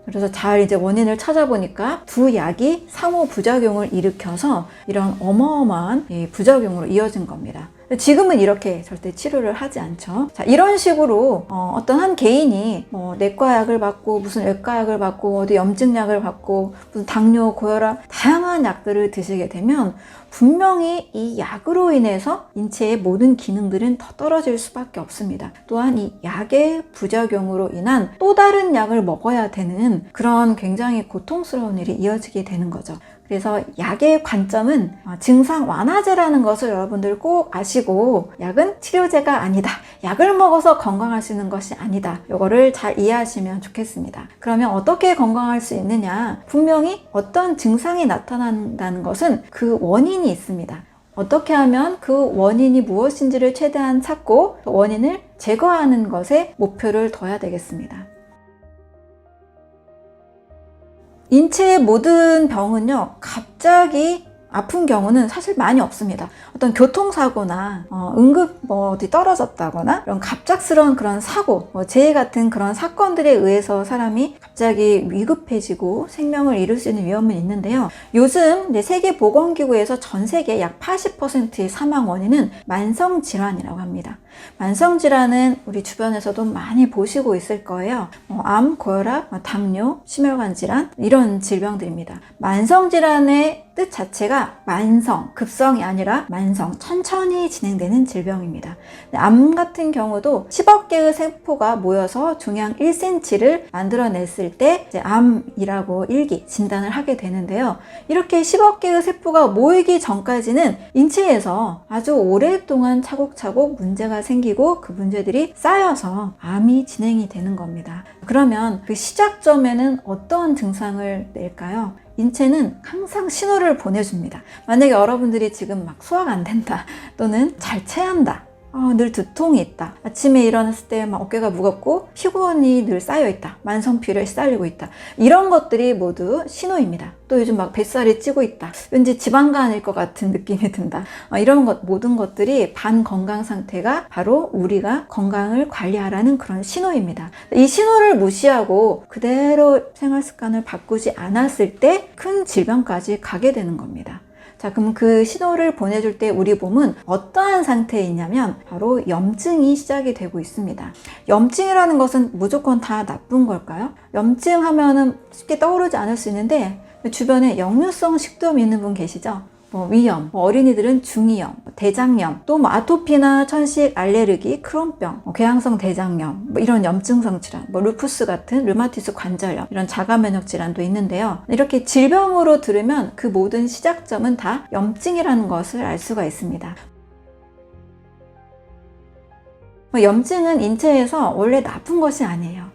Speaker 1: 그래서 잘 이제 원인을 찾아보니까 두 약이 상호 부작용을 일으켜서 이런 어마어마한 부작용으로 이어진 겁니다. 지금은 이렇게 절대 치료를 하지 않죠. 자, 이런 식으로 어떤 한 개인이 내과 약을 받고 무슨 외과 약을 받고 어디 염증 약을 받고 무슨 당뇨, 고혈압 다양한 약들을 드시게 되면 분명히 이 약으로 인해서 인체의 모든 기능들은 더 떨어질 수밖에 없습니다. 또한 이 약의 부작용으로 인한 또 다른 약을 먹어야 되는 그런 굉장히 고통스러운 일이 이어지게 되는 거죠. 그래서 약의 관점은 증상 완화제라는 것을 여러분들 꼭 아시고 약은 치료제가 아니다. 약을 먹어서 건강하시는 것이 아니다. 이거를 잘 이해하시면 좋겠습니다. 그러면 어떻게 건강할 수 있느냐? 분명히 어떤 증상이 나타난다는 것은 그 원인이 있습니다. 어떻게 하면 그 원인이 무엇인지를 최대한 찾고 원인을 제거하는 것에 목표를 둬야 되겠습니다. 인체의 모든 병은요, 갑자기 아픈 경우는 사실 많이 없습니다. 어떤 교통사고나 응급 어디 떨어졌다거나 이런 갑작스러운 그런 사고, 재해 같은 그런 사건들에 의해서 사람이 갑자기 위급해지고 생명을 잃을 수 있는 위험은 있는데요. 요즘 세계보건기구에서 전 세계 약 80%의 사망 원인은 만성질환이라고 합니다. 만성질환은 우리 주변에서도 많이 보시고 있을 거예요. 암, 고혈압, 당뇨, 심혈관 질환 이런 질병들입니다. 만성질환의 뜻 자체가 만성, 급성이 아니라 만성, 천천히 진행되는 질병입니다. 암 같은 경우도 10억 개의 세포가 모여서 중량 1cm를 만들어냈을 때 이제 암이라고 일기 진단을 하게 되는데요. 이렇게 10억 개의 세포가 모이기 전까지는 인체에서 아주 오랫동안 차곡차곡 문제가 생기고 그 문제들이 쌓여서 암이 진행이 되는 겁니다. 그러면 그 시작점에는 어떤 증상을 낼까요? 인체는 항상 신호를 보내줍니다. 만약에 여러분들이 지금 막 소화가 안 된다 또는 잘 체한다, 늘 두통이 있다, 아침에 일어났을 때 막 어깨가 무겁고 피곤이 늘 쌓여있다, 만성피로에 시달리고 있다, 이런 것들이 모두 신호입니다. 또 요즘 막 뱃살이 찌고 있다, 왠지 지방간일 것 같은 느낌이 든다, 이런 모든 것들이 반건강 상태가 바로 우리가 건강을 관리하라는 그런 신호입니다. 이 신호를 무시하고 그대로 생활 습관을 바꾸지 않았을 때 큰 질병까지 가게 되는 겁니다. 자, 그럼 그 신호를 보내줄 때 우리 몸은 어떠한 상태에 있냐면 바로 염증이 시작이 되고 있습니다. 염증이라는 것은 무조건 다 나쁜 걸까요? 염증 하면은 쉽게 떠오르지 않을 수 있는데 주변에 역류성 식도염 있는 분 계시죠? 위염, 어린이들은 중이염, 대장염, 또 아토피나 천식, 알레르기, 크론병, 궤양성 대장염, 이런 염증성 질환, 루푸스 같은 류마티스 관절염, 이런 자가면역 질환도 있는데요. 이렇게 질병으로 들으면 그 모든 시작점은 다 염증이라는 것을 알 수가 있습니다. 염증은 인체에서 원래 나쁜 것이 아니에요.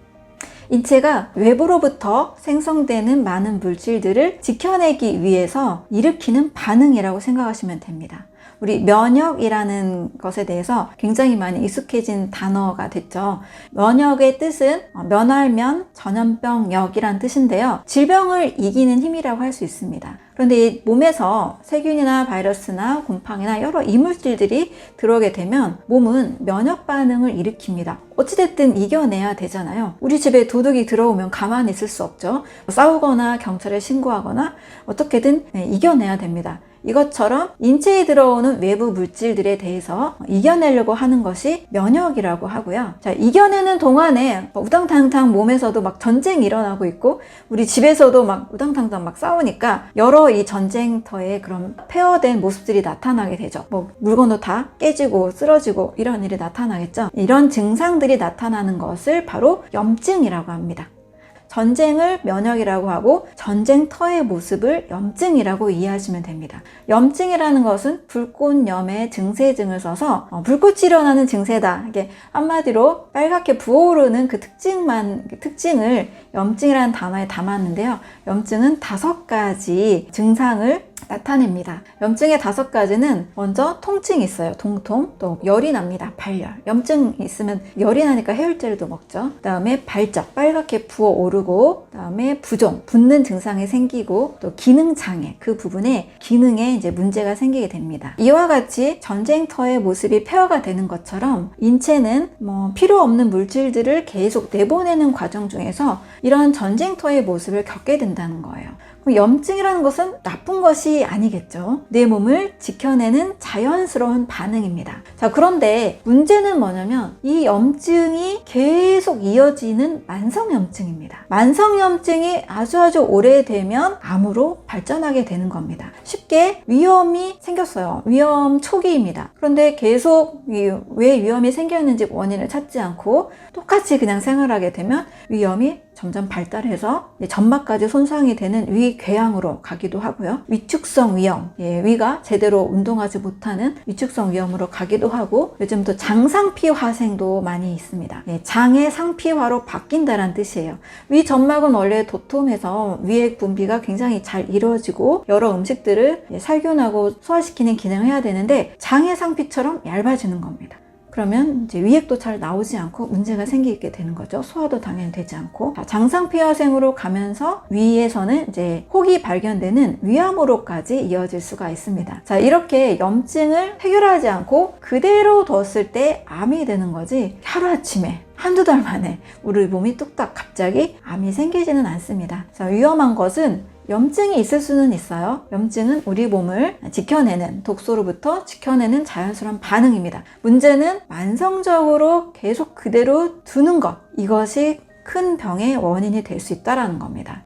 Speaker 1: 인체가 외부로부터 생성되는 많은 물질들을 지켜내기 위해서 일으키는 반응이라고 생각하시면 됩니다. 우리 면역이라는 것에 대해서 굉장히 많이 익숙해진 단어가 됐죠. 면역의 뜻은 면할면, 전염병역이란 뜻인데요. 질병을 이기는 힘이라고 할 수 있습니다. 그런데 이 몸에서 세균이나 바이러스나 곰팡이나 여러 이물질들이 들어오게 되면 몸은 면역 반응을 일으킵니다. 어찌됐든 이겨내야 되잖아요. 우리 집에 도둑이 들어오면 가만히 있을 수 없죠. 싸우거나 경찰에 신고하거나 어떻게든 이겨내야 됩니다. 이것처럼 인체에 들어오는 외부 물질들에 대해서 이겨내려고 하는 것이 면역이라고 하고요. 자, 이겨내는 동안에 우당탕탕 몸에서도 막 전쟁이 일어나고 있고 우리 집에서도 막 우당탕탕 막 싸우니까 여러 이 전쟁터에 그런 폐허된 모습들이 나타나게 되죠. 뭐 물건도 다 깨지고 쓰러지고 이런 일이 나타나겠죠. 이런 증상들이 나타나는 것을 바로 염증이라고 합니다. 전쟁을 면역이라고 하고 전쟁터의 모습을 염증이라고 이해하시면 됩니다. 염증이라는 것은 불꽃염의 증세증을 써서 불꽃이 일어나는 증세다. 이게 한마디로 빨갛게 부어오르는 그 특징을 염증이라는 단어에 담았는데요. 염증은 5가지 증상을 나타냅니다. 염증의 5가지는 먼저 통증이 있어요. 통통. 또 열이 납니다. 발열. 염증이 있으면 열이 나니까 해열제를 먹죠. 그 다음에 발적. 빨갛게 부어오르고 그 다음에 부종. 붓는 증상이 생기고 또 기능장애. 그 부분에 기능에 이제 문제가 생기게 됩니다. 이와 같이 전쟁터의 모습이 폐허가 되는 것처럼 인체는 필요 없는 물질들을 계속 내보내는 과정 중에서 이런 전쟁터의 모습을 겪게 된다는 거예요. 염증이라는 것은 나쁜 것이 아니겠죠. 내 몸을 지켜내는 자연스러운 반응입니다. 자, 그런데 문제는 뭐냐면 이 염증이 계속 이어지는 만성염증입니다. 만성염증이 아주 오래되면 암으로 발전하게 되는 겁니다. 쉽게 위염이 생겼어요. 위염 초기입니다. 그런데 계속 왜 위염이 생겼는지 원인을 찾지 않고 똑같이 그냥 생활하게 되면 위염이 점점 발달해서 점막까지 손상이 되는 위궤양으로 가기도 하고요. 위축성 위염, 위가 제대로 운동하지 못하는 위축성 위염으로 가기도 하고 요즘 또 장상피화생도 많이 있습니다. 장의 상피화로 바뀐다는 뜻이에요. 위 점막은 원래 도톰해서 위액 분비가 굉장히 잘 이루어지고 여러 음식들을 살균하고 소화시키는 기능을 해야 되는데 장의 상피처럼 얇아지는 겁니다. 그러면 이제 위액도 잘 나오지 않고 문제가 생기게 되는 거죠. 소화도 당연히 되지 않고. 장상피화생으로 가면서 위에서는 이제 혹이 발견되는 위암으로까지 이어질 수가 있습니다. 자, 이렇게 염증을 해결하지 않고 그대로 뒀을 때 암이 되는 거지 하루아침에 한두 달 만에 우리 몸이 뚝딱 갑자기 암이 생기지는 않습니다. 자, 위험한 것은 염증이 있을 수는 있어요. 염증은 우리 몸을 지켜내는, 독소로부터 지켜내는 자연스러운 반응입니다. 문제는 만성적으로 계속 그대로 두는 것, 이것이 큰 병의 원인이 될 수 있다는 겁니다.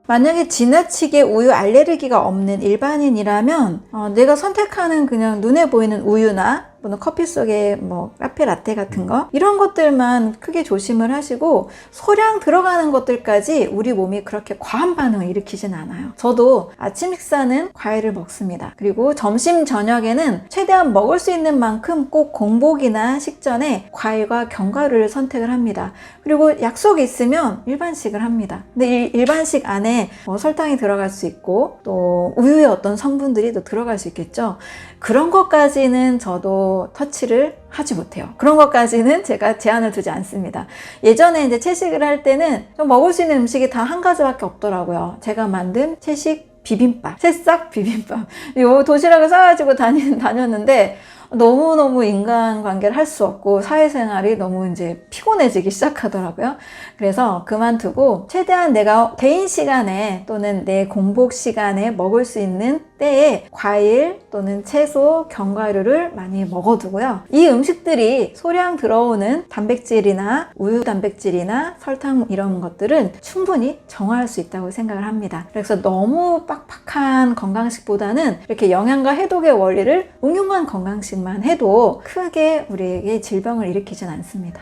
Speaker 1: 만약에 지나치게 우유 알레르기가 없는 일반인이라면 내가 선택하는 그냥 눈에 보이는 우유나 또는 커피 속에 카페 라떼 같은 거 이런 것들만 크게 조심을 하시고 소량 들어가는 것들까지 우리 몸이 그렇게 과한 반응을 일으키진 않아요. 저도 아침 식사는 과일을 먹습니다. 그리고 점심 저녁에는 최대한 먹을 수 있는 만큼 꼭 공복이나 식전에 과일과 견과류를 선택을 합니다. 그리고 약속이 있으면 일반식을 합니다. 근데 일반식 안에 설탕이 들어갈 수 있고 또 우유의 어떤 성분들이 또 들어갈 수 있겠죠. 그런 것까지는 저도 터치를 하지 못해요. 그런 것까지는 제가 제한을 두지 않습니다. 예전에 이제 채식을 할 때는 좀 먹을 수 있는 음식이 다 한 가지밖에 없더라고요. 제가 만든 채식 비빔밥, 새싹 비빔밥. 요 도시락을 싸가지고 다녔는데 너무너무 인간관계를 할 수 없고 사회생활이 너무 이제 피곤해지기 시작하더라고요. 그래서 그만두고 최대한 내가 개인 시간에 또는 내 공복 시간에 먹을 수 있는 때에 과일 또는 채소, 견과류를 많이 먹어두고요. 이 음식들이 소량 들어오는 단백질이나 우유 단백질이나 설탕 이런 것들은 충분히 정화할 수 있다고 생각을 합니다. 그래서 너무 빡빡한 건강식보다는 이렇게 영양과 해독의 원리를 응용한 건강식만 해도 크게 우리에게 질병을 일으키진 않습니다.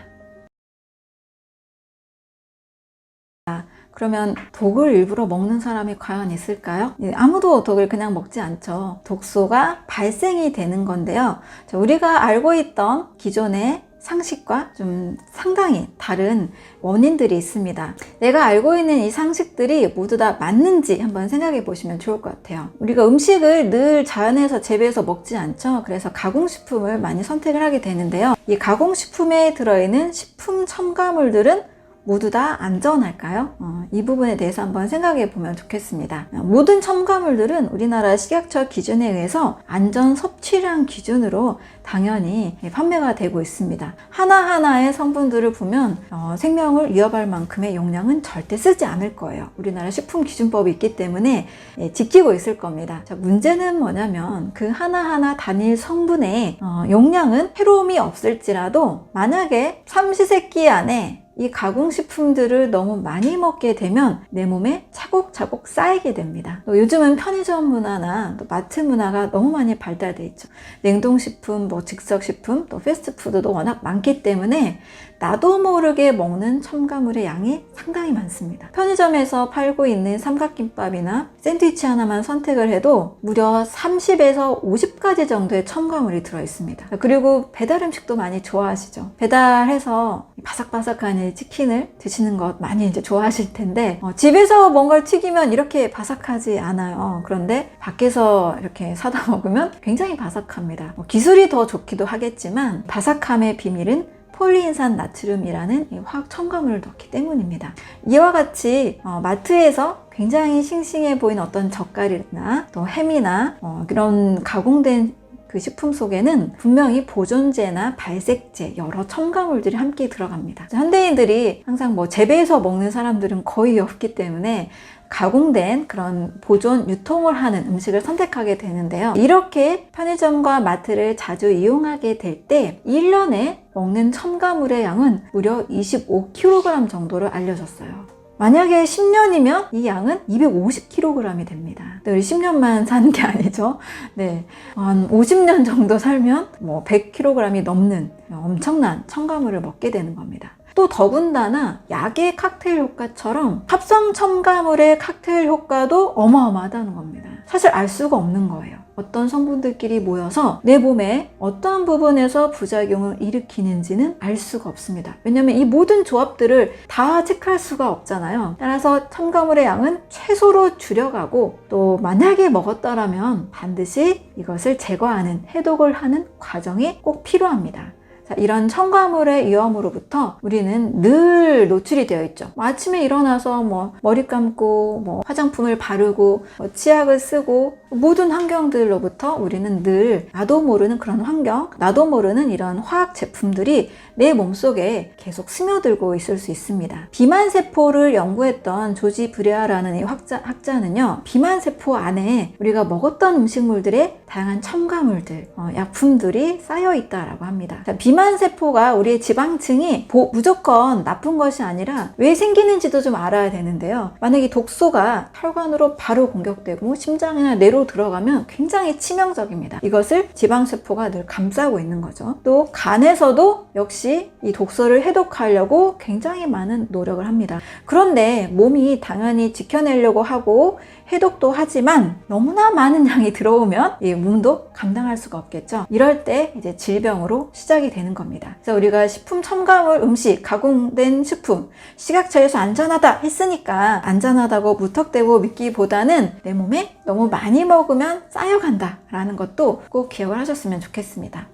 Speaker 1: 그러면 독을 일부러 먹는 사람이 과연 있을까요? 아무도 독을 그냥 먹지 않죠. 독소가 발생이 되는 건데요. 우리가 알고 있던 기존의 상식과 좀 상당히 다른 원인들이 있습니다. 내가 알고 있는 이 상식들이 모두 다 맞는지 한번 생각해 보시면 좋을 것 같아요. 우리가 음식을 늘 자연에서 재배해서 먹지 않죠. 그래서 가공식품을 많이 선택을 하게 되는데요. 이 가공식품에 들어있는 식품 첨가물들은 모두 다 안전할까요? 이 부분에 대해서 한번 생각해 보면 좋겠습니다. 모든 첨가물들은 우리나라 식약처 기준에 의해서 안전 섭취량 기준으로 당연히 판매가 되고 있습니다. 하나하나의 성분들을 보면 생명을 위협할 만큼의 용량은 절대 쓰지 않을 거예요. 우리나라 식품기준법이 있기 때문에 지키고 있을 겁니다. 자, 문제는 뭐냐면 그 하나하나 단일 성분의 용량은 해로움이 없을지라도 만약에 삼시세끼 안에 이 가공식품들을 너무 많이 먹게 되면 내 몸에 차곡차곡 쌓이게 됩니다. 또 요즘은 편의점 문화나 또 마트 문화가 너무 많이 발달돼 있죠. 냉동식품, 즉석식품, 또 패스트푸드도 워낙 많기 때문에 나도 모르게 먹는 첨가물의 양이 상당히 많습니다. 편의점에서 팔고 있는 삼각김밥이나 샌드위치 하나만 선택을 해도 무려 30에서 50가지 정도의 첨가물이 들어있습니다. 그리고 배달 음식도 많이 좋아하시죠. 배달해서 바삭바삭한 치킨을 드시는 것 많이 좋아하실 텐데 집에서 뭔가를 튀기면 이렇게 바삭하지 않아요. 그런데 밖에서 이렇게 사다 먹으면 굉장히 바삭합니다. 기술이 더 좋기도 하겠지만 바삭함의 비밀은 폴리인산 나트륨이라는 화학 첨가물을 넣기 때문입니다. 이와 같이 마트에서 굉장히 싱싱해 보이는 어떤 젓갈이나 또 햄이나 그런 가공된 그 식품 속에는 분명히 보존제나 발색제, 여러 첨가물들이 함께 들어갑니다. 현대인들이 항상 재배해서 먹는 사람들은 거의 없기 때문에 가공된 그런 보존, 유통을 하는 음식을 선택하게 되는데요. 이렇게 편의점과 마트를 자주 이용하게 될 때 1년에 먹는 첨가물의 양은 무려 25kg 정도로 알려졌어요. 만약에 10년이면 이 양은 250kg이 됩니다. 우리 10년만 사는 게 아니죠. 네, 한 50년 정도 살면 100kg이 넘는 엄청난 첨가물을 먹게 되는 겁니다. 또 더군다나 약의 칵테일 효과처럼 합성 첨가물의 칵테일 효과도 어마어마하다는 겁니다. 사실 알 수가 없는 거예요. 어떤 성분들끼리 모여서 내 몸에 어떠한 부분에서 부작용을 일으키는지는 알 수가 없습니다. 왜냐하면 이 모든 조합들을 다 체크할 수가 없잖아요. 따라서 첨가물의 양은 최소로 줄여가고 또 만약에 먹었더라면 반드시 이것을 제거하는, 해독을 하는 과정이 꼭 필요합니다. 자, 이런 첨가물의 위험으로부터 우리는 늘 노출이 되어 있죠. 아침에 일어나서 머리 감고 화장품을 바르고 치약을 쓰고 모든 환경들로부터 우리는 늘 나도 모르는 그런 환경, 나도 모르는 이런 화학 제품들이 내 몸속에 계속 스며들고 있을 수 있습니다. 비만세포를 연구했던 조지 브레아라는 이 학자는요, 비만세포 안에 우리가 먹었던 음식물들의 다양한 첨가물들, 약품들이 쌓여 있다라고 합니다. 자, 비만세포가 우리의 지방층이 무조건 나쁜 것이 아니라 왜 생기는지도 좀 알아야 되는데요. 만약에 독소가 혈관으로 바로 공격되고 심장이나 뇌로 들어가면 굉장히 치명적입니다. 이것을 지방세포가 늘 감싸고 있는 거죠. 또 간에서도 역시 이 독소를 해독하려고 굉장히 많은 노력을 합니다. 그런데 몸이 당연히 지켜내려고 하고 해독도 하지만 너무나 많은 양이 들어오면 이 몸도 감당할 수가 없겠죠. 이럴 때 이제 질병으로 시작이 되는 겁니다. 그래서 우리가 식품 첨가물, 음식, 가공된 식품, 식약처에서 안전하다 했으니까 안전하다고 무턱대고 믿기보다는 내 몸에 너무 많이 먹으면 쌓여간다 라는 것도 꼭 기억을 하셨으면 좋겠습니다.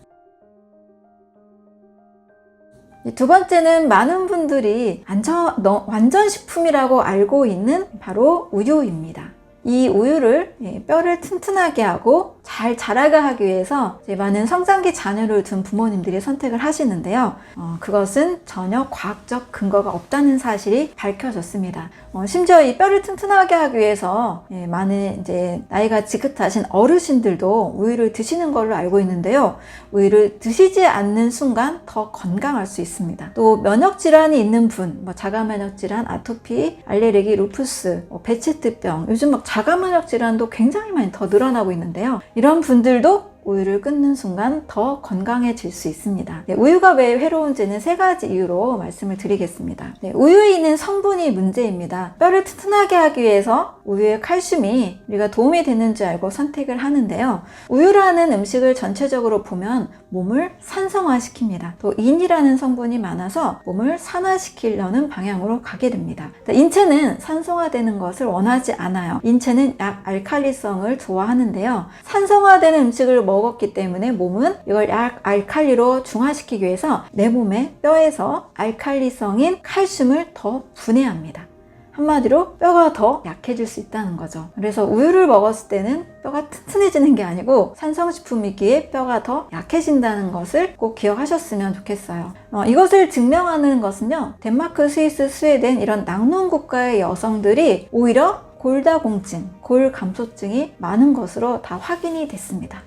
Speaker 1: 두 번째는 많은 분들이 완전 식품이라고 알고 있는 바로 우유입니다. 이 우유를 뼈를 튼튼하게 하고 잘 자라게 하기 위해서 많은 성장기 자녀를 둔 부모님들이 선택을 하시는데요. 그것은 전혀 과학적 근거가 없다는 사실이 밝혀졌습니다. 심지어 이 뼈를 튼튼하게 하기 위해서 많은 나이가 지긋하신 어르신들도 우유를 드시는 걸로 알고 있는데요. 우유를 드시지 않는 순간 더 건강할 수 있습니다. 또 면역 질환이 있는 분, 자가 면역 질환, 아토피, 알레르기, 루푸스, 베체트병, 요즘 자가 면역 질환도 굉장히 많이 더 늘어나고 있는데요. 이런 분들도 우유를 끊는 순간 더 건강해질 수 있습니다. 우유가 왜 해로운지는 3가지 이유로 말씀을 드리겠습니다. 우유에 있는 성분이 문제입니다. 뼈를 튼튼하게 하기 위해서 우유의 칼슘이 우리가 도움이 되는 줄 알고 선택을 하는데요. 우유라는 음식을 전체적으로 보면 몸을 산성화시킵니다. 또 인이라는 성분이 많아서 몸을 산화시키려는 방향으로 가게 됩니다. 인체는 산성화되는 것을 원하지 않아요. 인체는 약 알칼리성을 좋아하는데요. 산성화되는 음식을 먹었기 때문에 몸은 이걸 알칼리로 중화시키기 위해서 내 몸의 뼈에서 알칼리성인 칼슘을 더 분해합니다. 한마디로 뼈가 더 약해질 수 있다는 거죠. 그래서 우유를 먹었을 때는 뼈가 튼튼해지는 게 아니고 산성식품이기에 뼈가 더 약해진다는 것을 꼭 기억하셨으면 좋겠어요. 이것을 증명하는 것은요, 덴마크, 스위스, 스웨덴 이런 낙농 국가의 여성들이 오히려 골다공증, 골감소증이 많은 것으로 다 확인이 됐습니다.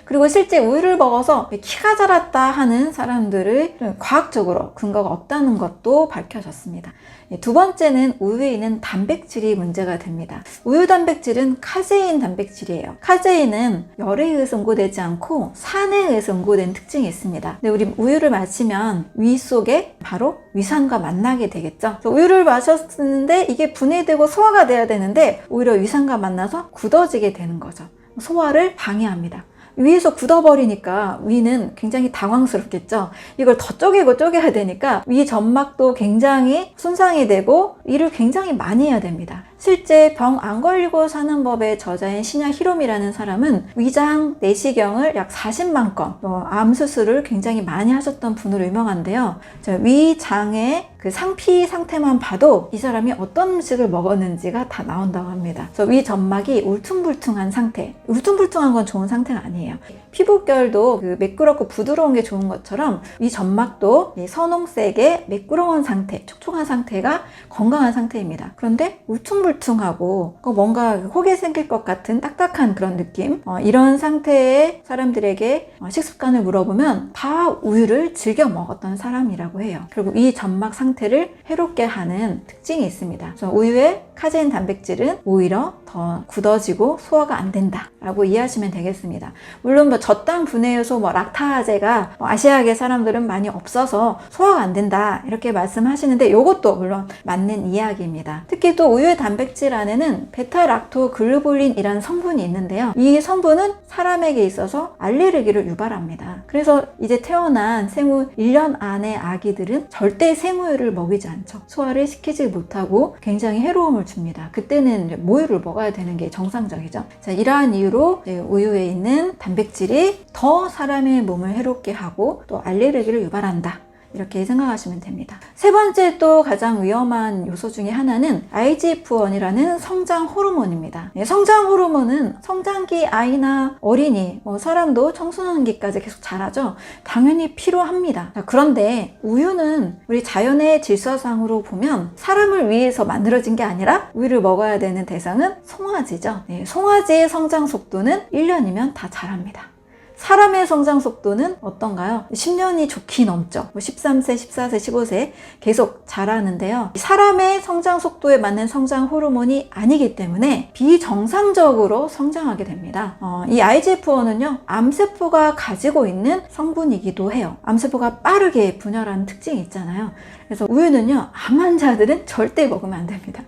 Speaker 1: 그리고 실제 우유를 먹어서 키가 자랐다 하는 사람들을 과학적으로 근거가 없다는 것도 밝혀졌습니다. 두 번째는 우유에 있는 단백질이 문제가 됩니다. 우유 단백질은 카제인 단백질이에요. 카제인은 열에 의해서 응고되지 않고 산에 의해서 응고된 특징이 있습니다. 근데 우리 우유를 마시면 위 속에 바로 위산과 만나게 되겠죠. 우유를 마셨는데 이게 분해되고 소화가 돼야 되는데 오히려 위산과 만나서 굳어지게 되는 거죠. 소화를 방해합니다. 위에서 굳어버리니까 위는 굉장히 당황스럽겠죠. 이걸 더 쪼개야 되니까 위 점막도 굉장히 손상이 되고 일을 굉장히 많이 해야 됩니다. 실제 병 안 걸리고 사는 법의 저자인 시냐 히롬이라는 사람은 위장 내시경을 약 40만 건, 암 수술을 굉장히 많이 하셨던 분으로 유명한데요. 위장의 그 상피 상태만 봐도 이 사람이 어떤 음식을 먹었는지가 다 나온다고 합니다. 그래서 위 점막이 울퉁불퉁한 상태, 울퉁불퉁한 건 좋은 상태가 아니에요. 피부결도 그 매끄럽고 부드러운 게 좋은 것처럼 위 점막도 선홍색의 매끄러운 상태, 촉촉한 상태가 건강한 상태입니다. 그런데 울퉁불퉁하고 뭔가 혹이 생길 것 같은 딱딱한 그런 느낌, 이런 상태의 사람들에게 식습관을 물어보면 다 우유를 즐겨 먹었던 사람이라고 해요. 그리고 이 점막 상태를 해롭게 하는 특징이 있습니다. 그래서 우유의 카제인 단백질은 오히려 더 굳어지고 소화가 안 된다 라고 이해하시면 되겠습니다. 물론 저당 분해 요소 락타제가 아시아계 사람들은 많이 없어서 소화가 안 된다 이렇게 말씀하시는데 이것도 물론 맞는 이야기입니다. 특히 또 우유의 단백질 안에는 베타락토글루볼린이라는 성분이 있는데요. 이 성분은 사람에게 있어서 알레르기를 유발합니다. 그래서 이제 태어난 생후 1년 안의 아기들은 절대 생우유를 먹이지 않죠. 소화를 시키지 못하고 굉장히 해로움을 줍니다. 그때는 모유를 먹어야 되는 게 정상적이죠. 자, 이러한 이유로 우유에 있는 단백질이 더 사람의 몸을 해롭게 하고 또 알레르기를 유발한다. 이렇게 생각하시면 됩니다. 세 번째 또 가장 위험한 요소 중에 하나는 IGF-1이라는 성장 호르몬입니다. 성장 호르몬은 성장기 아이나 어린이, 사람도 청소년기까지 계속 자라죠. 당연히 필요합니다. 그런데 우유는 우리 자연의 질서상으로 보면 사람을 위해서 만들어진 게 아니라 우유를 먹어야 되는 대상은 송아지죠. 송아지의 성장 속도는 1년이면 다 자랍니다. 사람의 성장 속도는 어떤가요? 10년이 좋게 넘죠. 13세, 14세, 15세 계속 자라는데요. 사람의 성장 속도에 맞는 성장 호르몬이 아니기 때문에 비정상적으로 성장하게 됩니다. 이 IGF-1은요, 암세포가 가지고 있는 성분이기도 해요. 암세포가 빠르게 분열하는 특징이 있잖아요. 그래서 우유는요, 암 환자들은 절대 먹으면 안 됩니다.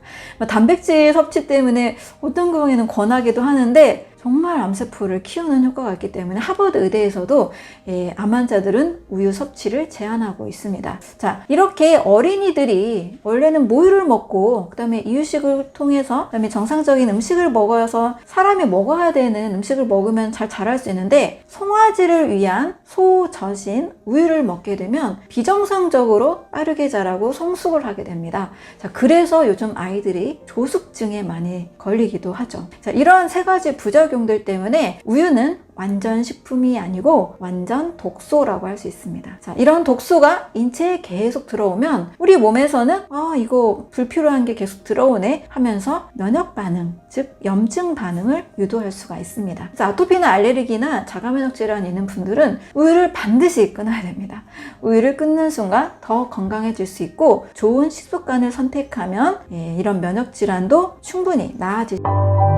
Speaker 1: 단백질 섭취 때문에 어떤 경우에는 권하기도 하는데 정말 암세포를 키우는 효과가 있기 때문에 하버드 의대에서도 암 환자들은 우유 섭취를 제한하고 있습니다. 자, 이렇게 어린이들이 원래는 모유를 먹고 그다음에 이유식을 통해서 그다음에 정상적인 음식을 먹어서 사람이 먹어야 되는 음식을 먹으면 잘 자랄 수 있는데 송아지를 위한 소저신 우유를 먹게 되면 비정상적으로 빠르게 자라고 성숙을 하게 됩니다. 자, 그래서 요즘 아이들이 조숙증에 많이 걸리기도 하죠. 자, 이러한 세 가지 부작용들 때문에 우유는 완전 식품이 아니고 완전 독소라고 할 수 있습니다. 자, 이런 독소가 인체에 계속 들어오면 우리 몸에서는 이거 불필요한 게 계속 들어오네 하면서 면역 반응, 즉 염증 반응을 유도할 수가 있습니다. 그래서 아토피나 알레르기나 자가면역 질환이 있는 분들은 우유를 반드시 끊어야 됩니다. 우유를 끊는 순간 더 건강해질 수 있고 좋은 식습관을 선택하면 이런 면역 질환도 충분히 나아질 수 있습니다.